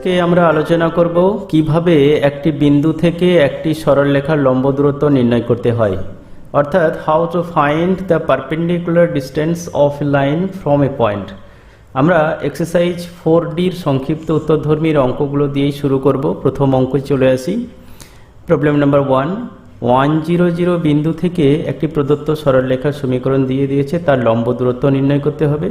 কে আমরা আলোচনা করব কিভাবে একটি বিন্দু থেকে একটি সরলরেখার লম্ব দূরত্ব নির্ণয় করতে হয়, অর্থাৎ how to find the perpendicular distance of A line from a point. আমরা এক্সারসাইজ 4ডির সংক্ষিপ্ত উত্তরধর্মীর অঙ্কগুলো দিয়েই শুরু করব। প্রথম অঙ্কে চলে আসি। প্রবলেম নাম্বার 1 বিন্দু থেকে একটি প্রদত্ত সরলরেখার সমীকরণ দিয়ে দিয়েছে, তার লম্ব দূরত্ব নির্ণয় করতে হবে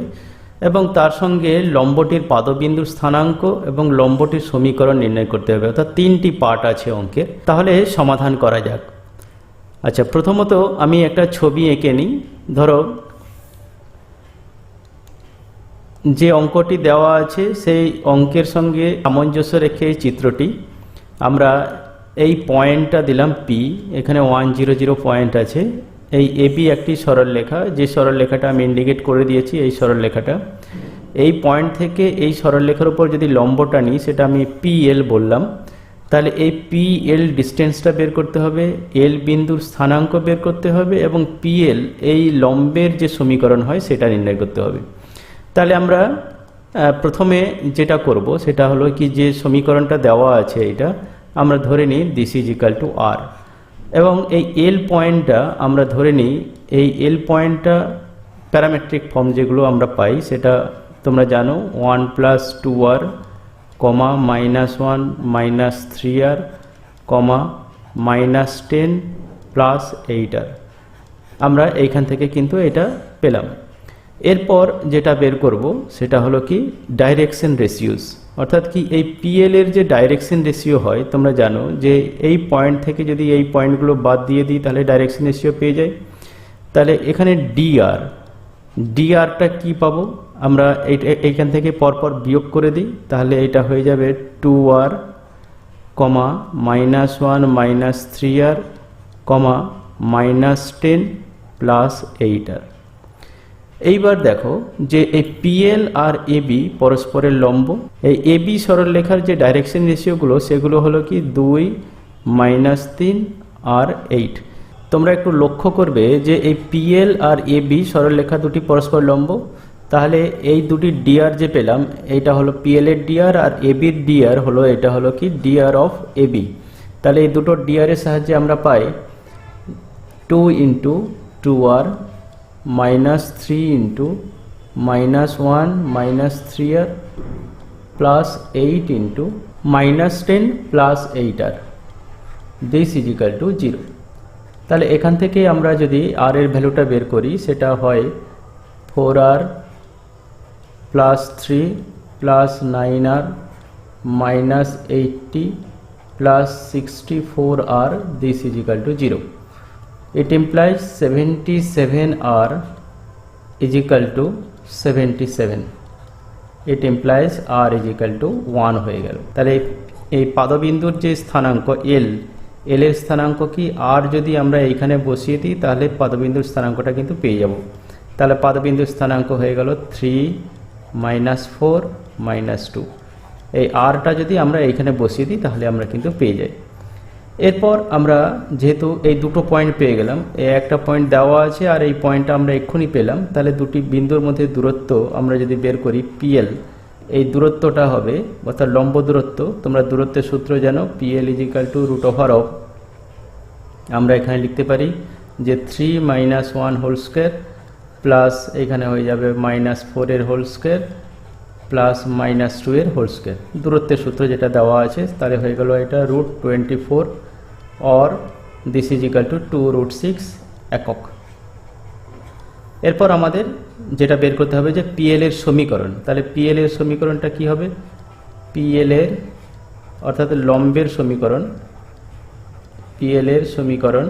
এবং তার সঙ্গে লম্বটির পাদবিন্দুর স্থানাঙ্ক এবং লম্বটির সমীকরণ নির্ণয় করতে হবে। অর্থাৎ 3টি পার্ট আছে অঙ্কের। তাহলে সমাধান করা যাক। আচ্ছা, প্রথমত আমি একটা ছবি এঁকে নিই। ধরো যে অঙ্কটি দেওয়া আছে সেই অঙ্কের সঙ্গে সামঞ্জস্য রেখে এই চিত্রটি আমরা এই পয়েন্টটা দিলাম পি। এখানে 100 পয়েন্ট আছে। এই এবি একটি সরলরেখা, যে সরলরেখাটা আমি ইন্ডিকেট করে দিয়েছি, এই সরলরেখাটা এই পয়েন্ট থেকে এই সরলরেখার উপর যদি লম্বটা নিই সেটা আমি পিএল বললাম। তাহলে এই পিএল ডিস্টেন্সটা বের করতে হবে, এল বিন্দুর স্থানাঙ্ক বের করতে হবে এবং পিএল এই লম্বের যে সমীকরণ হয় সেটা নির্ণয় করতে হবে। তাহলে আমরা প্রথমে যেটা করব সেটা হলো কি, যে সমীকরণটা দেওয়া আছে এটা আমরা ধরে নিই দিস ইজ ইকাল টু আর, এবং এই এল পয়েন্টটা আমরা ধরে নিই, এই এল পয়েন্টটা প্যারামেট্রিক ফর্ম যেগুলো আমরা পাই সেটা তোমরা জানো, 1 + 2r, -1 -3r, -10 + 8r। আমরা এইখান থেকে কিন্তু এটা পেলাম। এরপর যেটা বের করব সেটা হলো কি ডাইরেকশন রেশিওস, অর্থাৎ কি এই পিএল এর যে ডাইরেকশন রেশিও হয় তোমরা জানো যে এই পয়েন্ট থেকে যদি এই পয়েন্টগুলো বাদ দিয়ে দিই তাহলে ডাইরেকশন রেশিও পেয়ে যাই। তাহলে এখানে ডিআরটা কি পাবো আমরা, এইখান থেকে পরপর বিয়োগ করে দিই, তাহলে এটা হয়ে যাবে 2r, -1 -3r, -10 + 8r। এইবার দেখো যে এই পিএল আর এবি পরস্পরের লম্ব। এই এবি সরলরেখার যে ডাইরেকশন রেশিওগুলো সেগুলো হলো কি 2, -3 আর 8। তোমরা একটু লক্ষ্য করবে যে এই পিএল আর এবি সরলরেখা দুটি পরস্পর লম্ব। তাহলে এই দুটি ডিআর যে পেলাম, এইটা হলো পিএল এর ডিআর আর এবির ডিআর হলো, এটা হলো কি ডিআর অফ এবি। তাহলে এই দুটো ডিআর এর সাহায্যে আমরা পাই 2 × 2r -3 × -1 -3r + 8 × -10 + 8r। This is equal to 0। তাহলে এখান থেকে আমরা যদি আর এর ভ্যালুটা বের করি সেটা হয় 4r + 3 + 9r -80 + 64r। This is equal to 0। It implies 77r is equal to 77. It implies r is equal to 1 হয়ে গেল। তাহলে এই পাদবিন্দুর যে স্থানাঙ্ক এল এর স্থানাঙ্ক কি আর, যদি আমরা এইখানে বসিয়ে দিই তাহলে পাদবিন্দুর স্থানাঙ্কটা কিন্তু পেয়ে যাব। তাহলে পাদবিন্দুর স্থানাঙ্ক হয়ে গেল 3 -4 -2। এই আরটা যদি আমরা এইখানে বসিয়ে দিই তাহলে আমরা কিন্তু পেয়ে যাই। এরপর আমরা যেহেতু এই দুটো পয়েন্ট পেয়ে গেলাম, এই একটা পয়েন্ট দেওয়া আছে আর এই পয়েন্টটা আমরা এক্ষুনি পেলাম, তাহলে দুটি বিন্দুর মধ্যে দূরত্ব আমরা যদি বের করি পিএল, এই দূরত্বটা হবে অর্থাৎ লম্ব দূরত্ব। তোমরা দূরত্বের সূত্র জানো, পিএল = √of। আমরা এখানে লিখতে পারি যে 3 - 1 হোল স্কোয়ার প্লাস এখানে হয়ে যাবে -4 এর হোল স্কোয়ার প্লাস -2 এর হোল স্কোয়ার। দূরত্বের সূত্র যেটা দেওয়া আছে তাহলে হয়ে গেল এটা √24 or this is equal to 2√6 একক। এরপর আমাদের যেটা বের করতে হবে যে পিএল এর সমীকরণ। তাহলে পিএল এর সমীকরণটা কি হবে, পিএল এর অর্থাৎ লম্বের সমীকরণ, পিএল এর সমীকরণ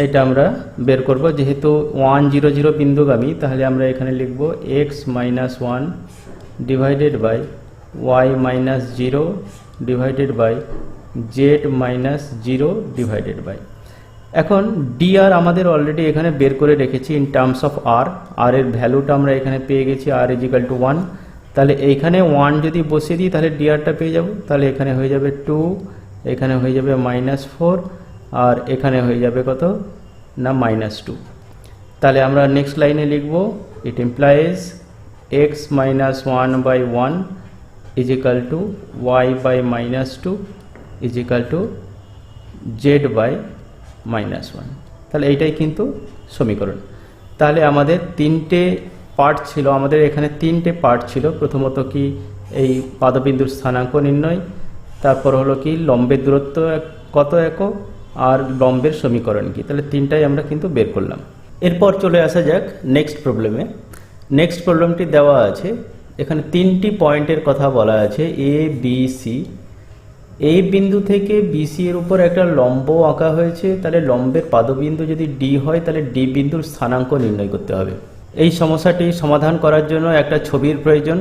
এটা আমরা বের করব। যেহেতু 100 বিন্দুগামী তাহলে আমরা এখানে লিখব x - 1 / y - 0 / z - 0 এখন ডিআর আমাদের অলরেডি এখানে বের করে রেখেছি ইন টার্মস অফ আর। আর এর ভ্যালুটা আমরা এখানে পেয়ে গেছি r = 1। তাহলে এইখানে 1 যদি বসিয়ে দিই তাহলে ডিআরটা পেয়ে যাব। তাহলে এখানে হয়ে যাবে 2, এখানে হয়ে যাবে -4 আর এখানে হয়ে যাবে কত না -2। তাহলে আমরা নেক্সট লাইনে লিখব, it implies x - 1/1 is equal to Y by minus two is equal to Z by minus one. তাহলে এইটাই কিন্তু সমীকরণ। তাহলে আমাদের তিনটে পার্ট ছিল, আমাদের এখানে তিনটে পার্ট ছিল। প্রথমত কি এই পাদবিন্দুর স্থানাঙ্ক নির্ণয়, তারপর হলো কি লম্বের দূরত্ব কত একক, আর লম্বের সমীকরণ কি। তাহলে তিনটাই আমরা কিন্তু বের করলাম। এরপর চলে আসা যাক নেক্সট প্রবলেমে। নেক্সট প্রবলেমটি দেওয়া আছে, এখানে তিনটি পয়েন্টের কথা বলা আছে এ বি সি। এই বিন্দু থেকে বিসি এর উপর একটা লম্ব আঁকা হয়েছে। তাহলে লম্বের পাদবিন্দু যদি ডি হয় তাহলে ডি বিন্দুর স্থানাঙ্ক নির্ণয় করতে হবে। এই সমস্যাটি সমাধান করার জন্য একটা ছবির প্রয়োজন।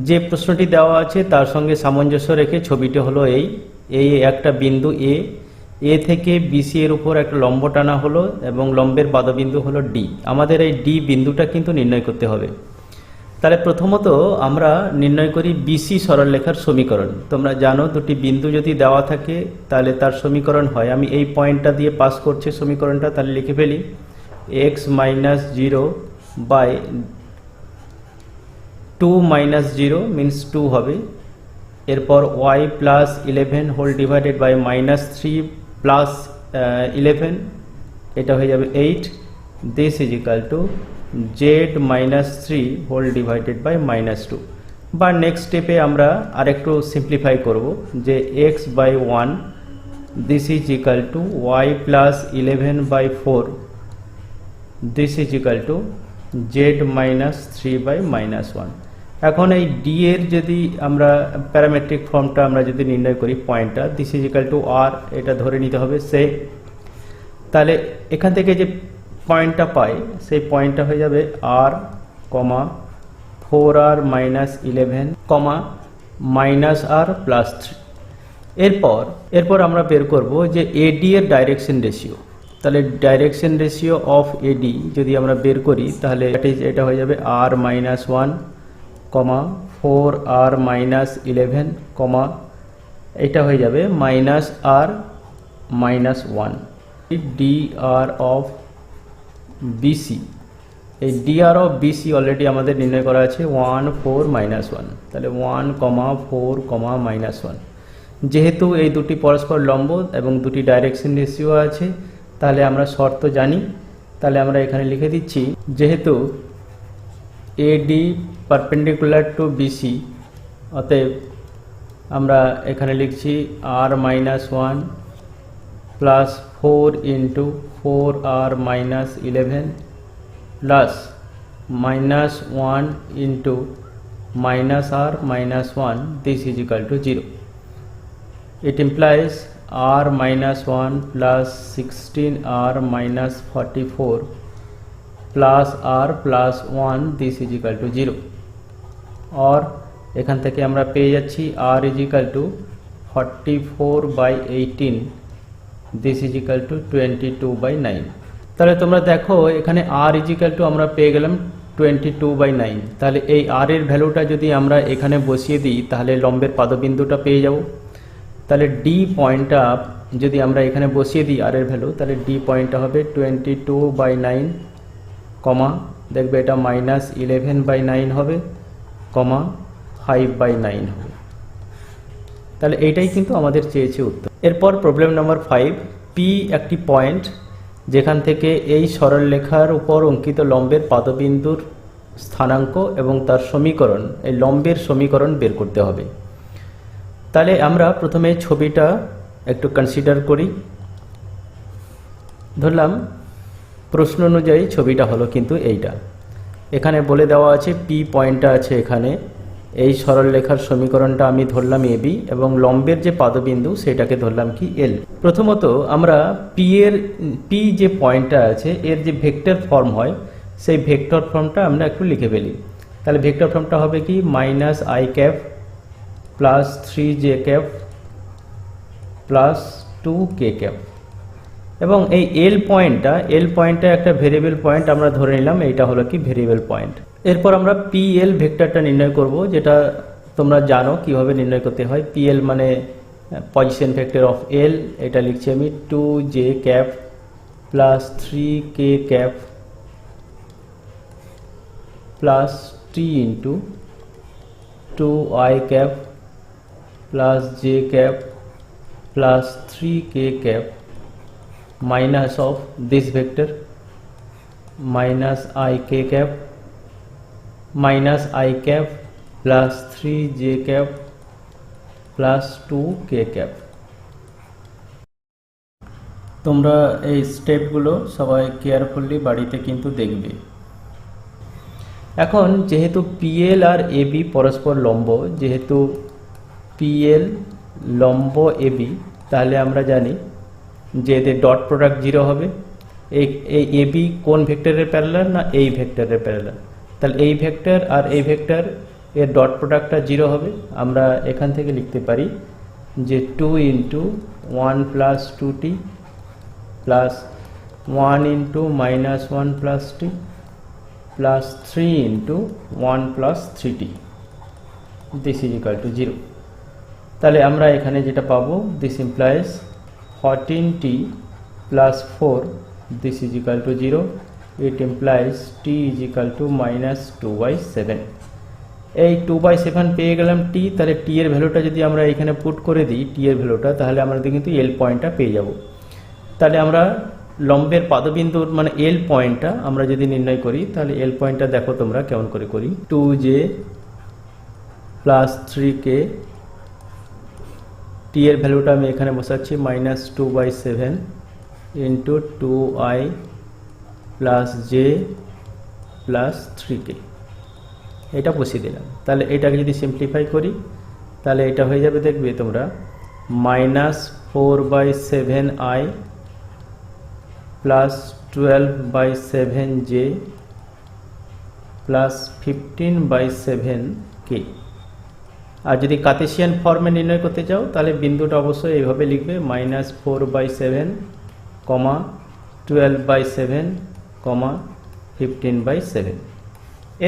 যে প্রশ্নটি দেওয়া আছে তার সঙ্গে সামঞ্জস্য রেখে ছবিটি হলো এই একটা বিন্দু এ থেকে বিসি এর উপর একটা লম্ব টানা হলো এবং লম্বের পাদবিন্দু হলো ডি। আমাদের এই ডি বিন্দুটা কিন্তু নির্ণয় করতে হবে। তাহলে প্রথমত আমরা নির্ণয় করি বিসি সরলরেখার সমীকরণ। তোমরা জানো দুটি বিন্দু যদি দেওয়া থাকে তাহলে তার সমীকরণ হয়, আমি এই পয়েন্টটা দিয়ে পাস করছি সমীকরণটা, তাহলে লিখে ফেলি X minus zero by 2 minus zero means 2 হবে। এরপর Y plus 11 whole divided by minus 3 plus 11, এটা হয়ে যাবে 8। This is equal to Z minus 3 whole divided by minus 2। বা নেক্সট স্টেপে আমরা আরেকটু সিম্পলিফাই করব যে X by 1 this is equal to Y plus 11 by 4 this is equal to Z minus 3 by minus 1। এখন এই ডি এর যদি আমরা প্যারামেট্রিক ফর্মটা আমরা যদি নির্ণয় করি পয়েন্টটা দিস ইজ ইকাল টু আর, এটা ধরে নিতে হবে সে। তাহলে এখান থেকে যে পয়েন্টটা পাই সেই পয়েন্টটা হয়ে যাবে আর কমা 4r মাইনাস 11 কমা মাইনাস আর প্লাস 3। এরপর আমরা বের করব যে এডি এর ডাইরেকশন রেশিও। তাহলে ডাইরেকশন রেশিও অফ এডি যদি আমরা বের করি তাহলে এটা হয়ে যাবে আর মাইনাস 1 কমা 4r মাইনাস 11 কমা এটা হয়ে যাবে মাইনাস আর minus 1। D R of BC, এই ডিআর অফ বিসি অলরেডি আমাদের নির্ণয় করা আছে 1 4 মাইনাস 1। তাহলে 1 কমা 4 কমা মাইনাস 1। যেহেতু এই দুটি পরস্পর লম্ব এবং দুটি ডাইরেকশন রেশিও আছে তাহলে আমরা শর্ত জানি। তাহলে আমরা এখানে লিখে দিচ্ছি যেহেতু এডি পারপেন্ডিকুলার টু বিসি, অতএব আমরা এখানে লিখছি r minus 1 plus 4 into 4r minus 11 plus minus 1 into minus r minus 1 this is equal to 0। It implies r minus 1 plus 16r minus 44 plus r plus 1 this is equal to 0। और এখান থেকে আমরা পেয়ে যাচ্ছি r is equal to 44 by 18 this is equal to 22 by 9। তাহলে তোমরা দেখো এখানে r is equal to আমরা পেয়ে গেলাম 22 by 9। তাহলে এই r এর ভ্যালুটা যদি আমরা এখানে বসিয়ে দিই তাহলে লম্বের পাদবিন্দুটা পেয়ে যাব। তাহলে ডি পয়েন্টটা যদি আমরা এখানে বসিয়ে দিই আর এর ভ্যালু, তাহলে ডি পয়েন্টটা হবে 22 বাই 9 কমা দেখবে এটা মাইনাস 11 বাই 9 হবে কমা 5 বাই 9 হবে। তাহলে এইটাই কিন্তু আমাদের চেয়েছে উত্তর। এরপর প্রবলেম নাম্বার 5, পি একটি পয়েন্ট যেখান থেকে এই সরলরেখার উপর অঙ্কিত লম্বের পাদবিন্দুর স্থানাঙ্ক এবং তার সমীকরণ, এই লম্বের সমীকরণ বের করতে হবে। তাহলে আমরা প্রথমে ছবিটা একটু কনসিডার করি। ধরলাম প্রশ্ন অনুযায়ী ছবিটা হলো কিন্তু এইটা। এখানে বলে দেওয়া আছে পি পয়েন্টটা আছে এখানে, এই সরলরেখার সমীকরণটা আমি ধরলাম এবি এবং লম্বের যে পাদবিন্দু সেটাকে ধরলাম কি এল। প্রথমত আমরা পি যে পয়েন্টটা আছে এর যে ভেক্টর ফর্ম হয় সেই ভেক্টর ফর্মটা আমরা একটু লিখে ফেলি। তাহলে ভেক্টর ফর্মটা হবে কি minus I cap plus 3j cap plus 2k cap. এবং এই এল পয়েন্টটা একটা ভেরিয়েবল পয়েন্ট আমরা ধরে নিলাম, এইটা হলো কি ভেরিয়েবল পয়েন্ট। এরপর আমরা পিএল ভেক্টরটা নির্ণয় করব, যেটা তোমরা জানো কিভাবে নির্ণয় করতে হয়। পিএল মানে পজিশন ভেক্টর অফ এল, এটা লিখছি আমি 2j cap plus 3k cap plus t into 2i cap plus j cap plus 3k cap minus of this vector minus ik cap minus I cap plus 3j cap plus 2k cap। তোমরা এই স্টেপগুলো সবাই carefully বাড়িতে কিন্তু দেখবে। এখন যেহেতু PL আর AB পরস্পর লম্ব, যেহেতু PL লম্ব AB, তাহলে আমরা জানি যে এদের ডট প্রোডাক্ট 0 হবে। এই AB কোন ভেক্টরের প্যারালাল না এই ভেক্টরের প্যারালাল, তাহলে এই ভেক্টর আর এই ভেক্টর এর ডট প্রোডাক্টটা 0 হবে। আমরা এখান থেকে লিখতে পারি যে 2 × 1 + 2t plus 1 × -1 plus t plus 3 × 1 plus 3t this is equal to 0। তাহলে আমরা এখানে যেটা পাবো this implies 14t plus 4 this is equal to 0, it implies t is equal to -2/7। এই 2/7 পেয়ে গেলাম t, তাহলে t এর ভ্যালুটা যদি আমরা এখানে পুট করে দিই t এর ভ্যালুটা, তাহলে আমরা কিন্তু l পয়েন্টটা পেয়ে যাব। তাহলে আমরা লম্বের পাদবিন্দুর মানে l পয়েন্টটা আমরা যদি নির্ণয় করি, তাহলে l পয়েন্টটা দেখো তোমরা কেমন করে করি। 2j plus 3k, t এর ভ্যালুটা আমি এখানে বসাচ্ছি -2/7 into 2i plus j plus 3k, এটা বসিয়ে দিলাম। তাহলে এটাকে যদি সিম্পলিফাই করি, তাহলে এটা হয়ে যাবে, দেখবে তোমরা -4/7i plus 12/7j plus 15/7k। আর যদি কার্টেসিয়ান ফর্মে নির্ণয় করতে চাও, তাহলে বিন্দুটা অবশ্যই এইভাবে লিখবে -4/7, 12/7, 15/7।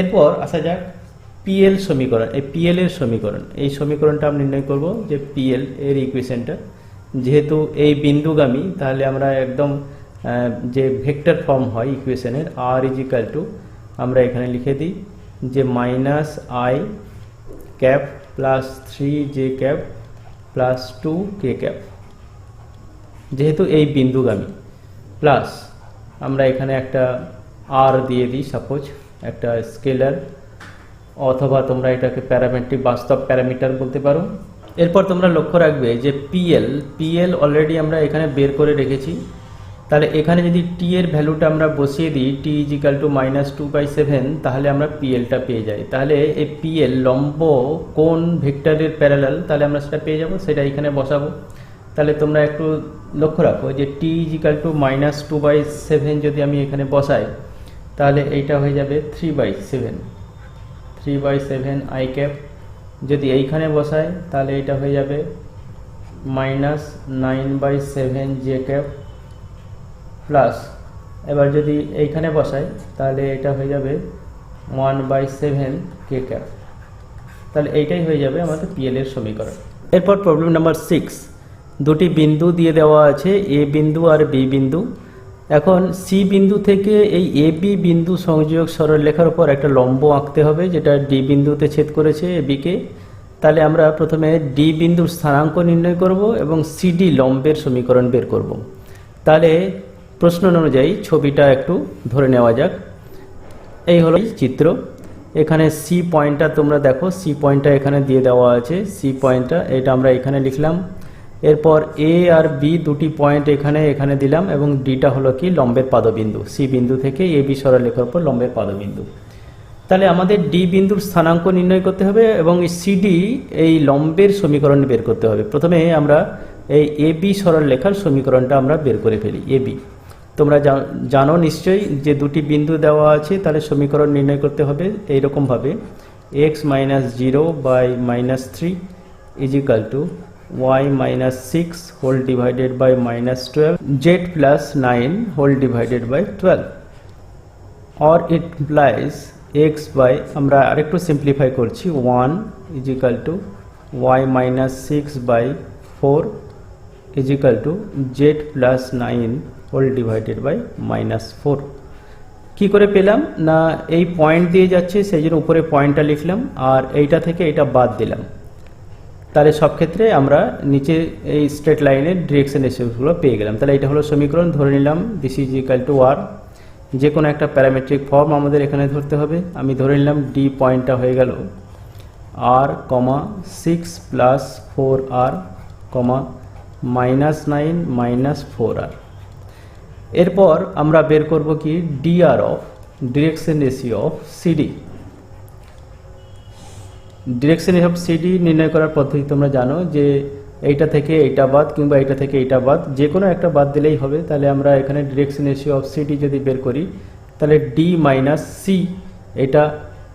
এরপর আসা যাক PL সমীকরণ। এই PL এর সমীকরণ, এই সমীকরণটা আমরা নির্ণয় করব যে PL এর ইকুয়েশনটা, যেহেতু এই বিন্দুগামী, তাহলে আমরা একদম যে ভেক্টর ফর্ম হয় ইকুয়েশনের r = আমরা এখানে লিখে দিই যে -i cap plus 3j cap plus 2k cap, যেহেতু এই বিন্দুগামী, প্লাস আমরা এখানে একটা r দিয়ে দিই, সাপোজ একটা স্কেলার, অথবা তোমরা এটাকে প্যারামেট্রিক বাস্তব প্যারামিটার বলতে পারো। এরপর তোমরা লক্ষ্য রাখবে যে PL অলরেডি আমরা এখানে বের করে রেখেছি। তাহলে এখানে যদি t এর ভ্যালুটা আমরা বসিয়ে দিই t = -2/7, তাহলে আমরা PLটা পেয়ে যাই। তাহলে এই PL লম্ব কোন ভেক্টরের প্যারালাল, তাহলে আমরা সেটা পেয়ে যাব, সেটা এখানে বসাবো। তাহলে তোমরা একটু লক্ষ্য রাখো যে t = -2/7 যদি আমি এখানে বসাই, তাহলে এইটা হয়ে যাবে 3/7 i cap। যদি এইখানে বসাই, তাহলে এটা হয়ে যাবে -9/7 j cap প্লাস, এবার যদি এইখানে বসাই, তাহলে এটা হয়ে যাবে 1/7 k cap। তাহলে এইটাই হয়ে যাবে আমাদের PL এর সমীকরণ। এরপর প্রবলেম নাম্বার 6, দুটি বিন্দু দিয়ে দেওয়া আছে, A বিন্দু আর B বিন্দু। এখন C বিন্দু থেকে এই AB বিন্দু সংযোগ সরলরেখার উপর একটা লম্ব আঁকতে হবে, যেটা D বিন্দুতে ছেদ করেছে AB কে। তাহলে আমরা প্রথমে D বিন্দুর স্থানাঙ্ক নির্ণয় করব এবং CD লম্বের সমীকরণ বের করব। তাহলে প্রশ্ন অনুযায়ী ছবিটা একটু ধরে নেওয়া যাক। এই হলো চিত্র। এখানে C পয়েন্টটা তোমরা দেখো, C পয়েন্টটা এখানে দিয়ে দেওয়া আছে, C পয়েন্টটা এটা আমরা এখানে লিখলাম। এরপর A আর B দুটি পয়েন্ট এখানে দিলাম, এবং ডিটা হলো কি লম্বের পাদবিন্দু, C বিন্দু থেকে AB সরলরেখার উপর লম্বের পাদবিন্দু। তাহলে আমাদের D বিন্দুর স্থানাঙ্ক নির্ণয় করতে হবে এবং CD এই লম্বের সমীকরণ বের করতে হবে। প্রথমে আমরা এই AB সরলরেখার সমীকরণটা আমরা বের করে ফেলি। AB তোমরা জানো নিশ্চয়ই যে দুটি বিন্দু দেওয়া আছে, তাহলে সমীকরণ নির্ণয় করতে হবে এইরকমভাবে x - 0/-3 = y - 6 whole divided by -12 z + 9 whole divided by 12, or it implies x by, আমরা আরেকটু সিম্পলিফাই করছি, 1 = y - 6/4 = z + 9 whole divided by -4। কি করে পেলাম না, এই পয়েন্ট দিয়ে যাচ্ছে সেই জন্য উপরে পয়েন্টটা লিখলাম আর এইটা থেকে এটা বাদ দিলাম। তাহলে সব ক্ষেত্রে আমরা নিচে এই স্ট্রেট লাইনের ডিরেকশন রেশিওগুলো পেয়ে গেলাম। তাহলে এটা হলো সমীকরণ, ধরে নিলাম দিস ইজ ইকুয়াল টু আর। যে কোনো একটা প্যারামেট্রিক ফর্ম আমাদের এখানে ধরতে হবে। আমি ধরে নিলাম ডি পয়েন্টটা হয়ে গেল আর কমা 6 প্লাস 4r কমা -9 মাইনাস 4r। এরপর আমরা বের করব কি dr of direction ratio of CD. Direction of CD নির্ণয় করার পদ্ধতি তোমরা জানো যে এইটা থেকে এইটা বাদ কিংবা এইটা থেকে এইটা বাদ, যে কোনো একটা বাদ দিলেই হবে। তাহলে আমরা এখানে ডিরেকশন রেশিও অফ সিডি যদি বের করি তাহলে ডি মাইনাস সি এটা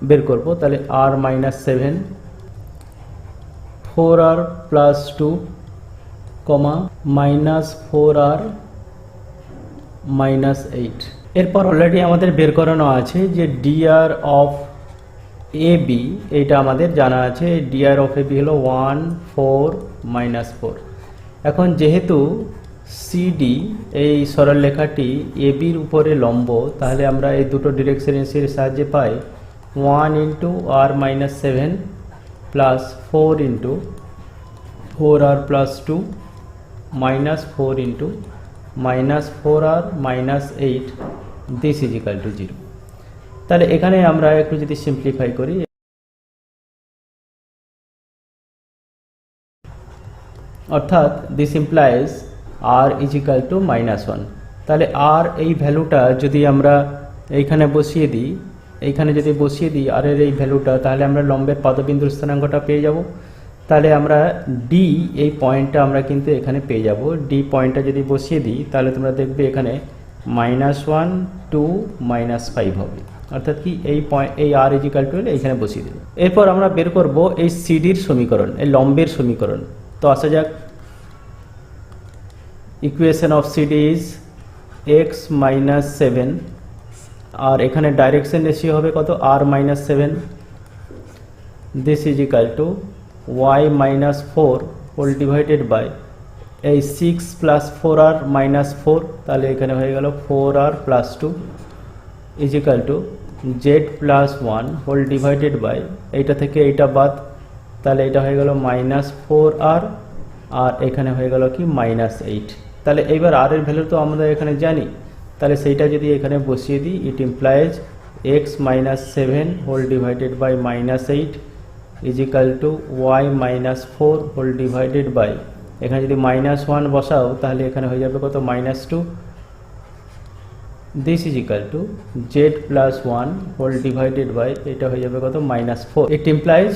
বের করব। তাহলে r minus 7 4r plus 2 comma minus 4r minus 8। এরপর অলরেডি আমাদের বের করানো আছে যে ডিআর অফ এ বি, এইটা আমাদের জানা আছে। ডিআর অফ এ বি হলো 1 4 মাইনাস 4। এখন যেহেতু সিডি এই সরলরেখাটি এ বির উপরে লম্ব, তাহলে আমরা এই দুটো ডিরেকশন রেশিওর সাহায্যে পাই 1 into R minus 7 plus 4 into 4r plus 2 minus 4 into minus 4r minus 8 this is equal to 0। তাহলে এখানে আমরা একটু যদি সিম্পলিফাই করি, অর্থাৎ this implies r is equal to -1। তাহলে r এই ভ্যালুটা যদি আমরা এইখানে বসিয়ে দিই, এইখানে যদি বসিয়ে দিই r এর এই ভ্যালুটা, তাহলে আমরা লম্বের পাদবিন্দুর স্থানাঙ্কটা পেয়ে যাব। তাহলে আমরা ডি এই পয়েন্টটা আমরা কিন্তু এখানে পেয়ে যাব। ডি পয়েন্টটা যদি বসিয়ে দিই তাহলে তোমরা দেখবে এখানে -1 2 -5 হবে, অর্থাৎ কি এই পয়েন্ট এই আর ইজিক্যাল টু এইখানে বসিয়ে দেবে। এরপর আমরা বের করব এই সিডির সমীকরণ, এই লম্বের সমীকরণ। তো আসা যাক, equation of CD is x minus 7 আর এখানে ডাইরেকশন রেশিও হবে কত r minus 7, this is equal to y minus 4 whole divided by এই 6 প্লাস 4r মাইনাস 4, তাহলে এখানে হয়ে গেল 4r plus 2 is equal to z plus 1 whole divided by এইটা থেকে এইটা বাদ, তাহলে এটা হয়ে গেল মাইনাস 4r আর এখানে হয়ে গেল কি মাইনাস 8। তাহলে এইবার r এর ভ্যালু তো আমরা এখানে জানি, তাহলে সেইটা যদি এখানে বসিয়ে দিই, it implies x minus 7 whole divided by minus 8 is equal to y minus 4 whole divided by, এখানে যদি -1 বসাও তাহলে এখানে হয়ে যাবে কত -2, this is equal to z plus 1 whole divided by এটা হয়ে যাবে কত -4। It implies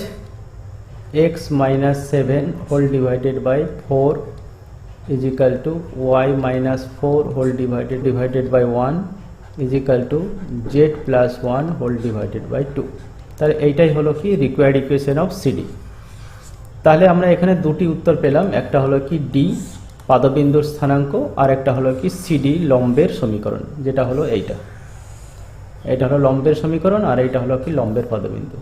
x minus 7 whole divided by 4 is equal to y minus 4 whole divided by 1 is equal to z plus 1 whole divided by 2। তাহলে এইটাই হলো কি required equation of CD. তাহলে আমরা এখানে দুটি উত্তর পেলাম, একটা হলো কি ডি পাদবিন্দুর স্থানাঙ্ক আর একটা হলো কি সিডি লম্বের সমীকরণ, যেটা হলো এইটা। এটা হলো লম্বের সমীকরণ আর এইটা হলো কি লম্বের পাদবিন্দু।